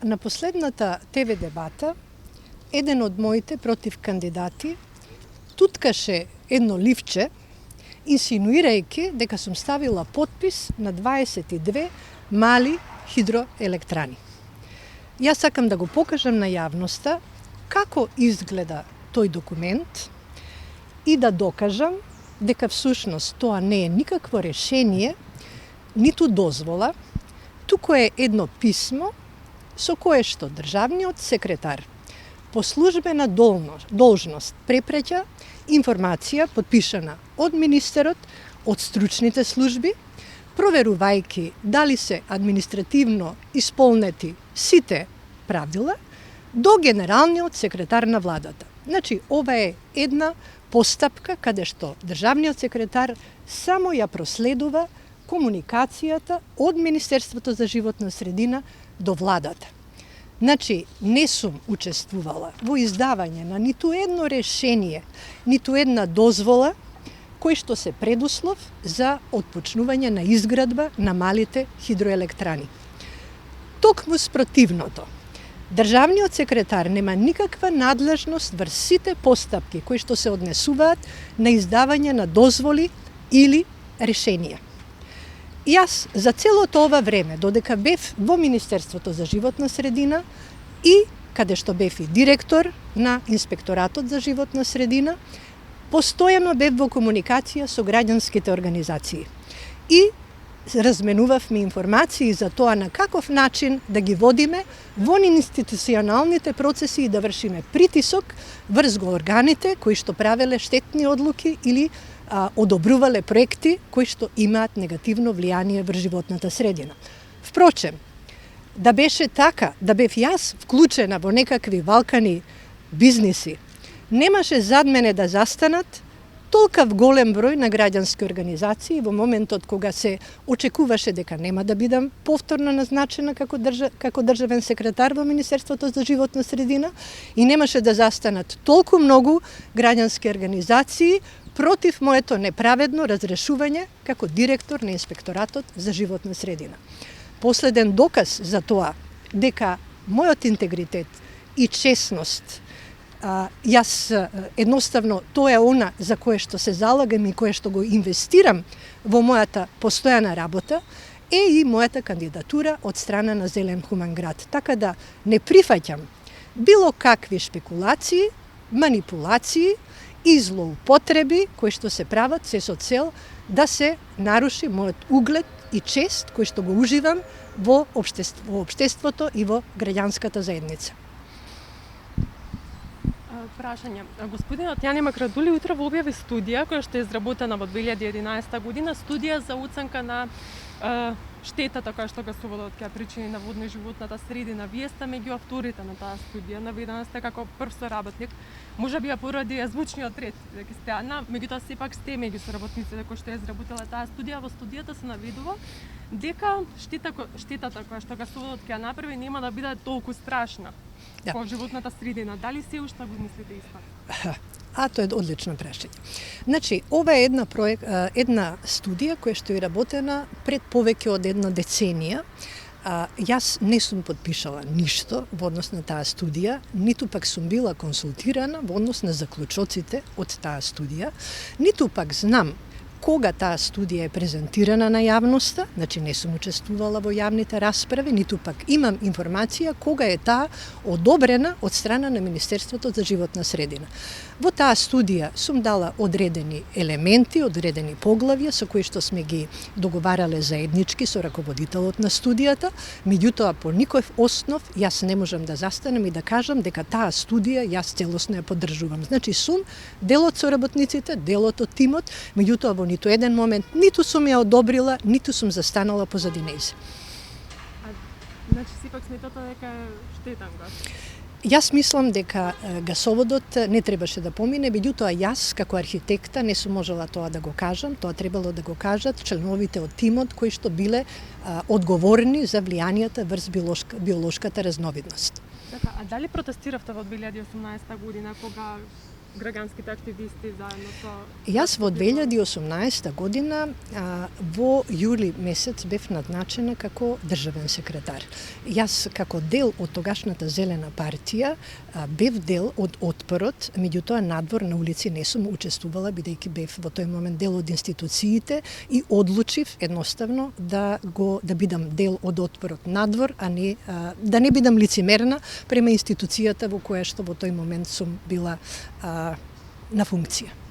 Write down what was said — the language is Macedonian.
На последната ТВ дебата, еден од моите против кандидати туткаше едно ливче, инсинуирајќи дека сум ставила подпис на 22 мали хидроелектрани. Јас сакам да го покажам на јавноста како изгледа тој документ и да докажам дека всушност тоа не е никакво решение, ниту дозвола, туку е едно писмо со кое што државниот секретар по службена должност препреќа информација подпишана од министерот, од стручните служби, проверувајќи дали се административно исполнети сите правила до генералниот секретар на владата. Значи, ова е една постапка каде што државниот секретар само ја проследува комуникацијата од Министерството за животна средина до владата. Значи, не сум учествувала во издавање на ниту едно решение, ниту една дозвола кој што се предуслов за отпочнување на изградба на малите хидроелектрани. Токму спротивното, државниот секретар нема никаква надлежност врз сите постапки кои што се однесуваат на издавање на дозволи или решенија. Јас за целото ова време, додека бев во Министерството за животна средина и каде што бев и директор на Инспекторатот за животна средина, постојано бев во комуникација со граѓанските организации и разменувавме информации за тоа на каков начин да ги водиме во институционалните процеси и да вршиме притисок врз органите кои што правеле штетни одлуки или одобрувале проекти кои што имаат негативно влијание врз животната средина. Впрочем, да беше така, да бев јас вклучена во некакви валкани бизниси, немаше зад мене да застанат толкав голем број на граѓански организации во моментот кога се очекуваше дека нема да бидам повторно назначена како државен секретар во Министерството за животна средина и немаше да застанат толку многу граѓански организации против моето неправедно разрешување како директор на Инспекторатот за животна средина. Последен доказ за тоа дека мојот интегритет и честност, јас едноставно тоа е она за кое што се залагам и кое што го инвестирам во мојата постојана работа, е и мојата кандидатура од страна на Зелен хуман град. Така да не прифаќам било какви шпекулации, манипулации и злоупотреби кои што се прават се со цел да се наруши мојот углед и чест кој што го уживам во општеството и во граѓанската заедница. Прашање. Господинот Јани Макрадули утрово објави студија која што е изработена во 2011 година, студија за оценка на штетата која што гасоводот ќе причини на водна и животната средина. Вие сте меѓу авторите на таа студија, наведена сте како прв соработник. Можеби ја поради звучниот ред, дека сте Ана, меѓутоа сепак сте меѓу соработниците кои што ја изработила таа студија. Во студијата се наведува дека штетата која што гасоводот ќе направи нема да биде толку страшна по животната средина. Дали се уште го мислите исто? Тоа е одлично прашање. Значи, ова е една студија која што е работена пред повеќе од една деценија. Јас не сум подпишала ништо во однос на таа студија, ниту пак сум била консултирана во однос на заклучоците од таа студија, ниту пак знам кога таа студија е презентирана на јавноста, значи не сум учествувала во јавните расправи, ниту пак имам информација кога е таа одобрена од страна на Министерството за животна средина. Во таа студија сум дала одредени елементи, одредени поглавја со кои што сме ги договарале заеднички со раководителот на студијата, меѓутоа по никој основ јас не можам да застанам и да кажам дека таа студија јас целосно ја поддржувам. Значи сум дел од соработниците, дел од тимот, меѓутоа во ниту еден момент ниту сум ја одобрила, ниту сум застанала позади нејзе. Значи сепак сметате дека е штетен гас? Јас мислам дека гасоводот не требаше да помине, меѓутоа јас како архитекта не сум можела тоа да го кажам, тоа требало да го кажат членовите од тимот кои што биле одговорни за влијанието врз биолошката разновидност. Така, а дали протестиравте во 2018 година кога граѓанските активисти заедно со... Јас во 2018 година во јули месец бев назначена како државен секретар. Јас како дел од тогашната Зелена партија бев дел од отпорот, меѓутоа надвор на улици не сум учествувала бидејќи бев во тој момент дел од институциите и одлучив едноставно да бидам дел од отпорот надвор, а не да не бидам лицемерна према институцијата во која што во тој момент сум била на функција.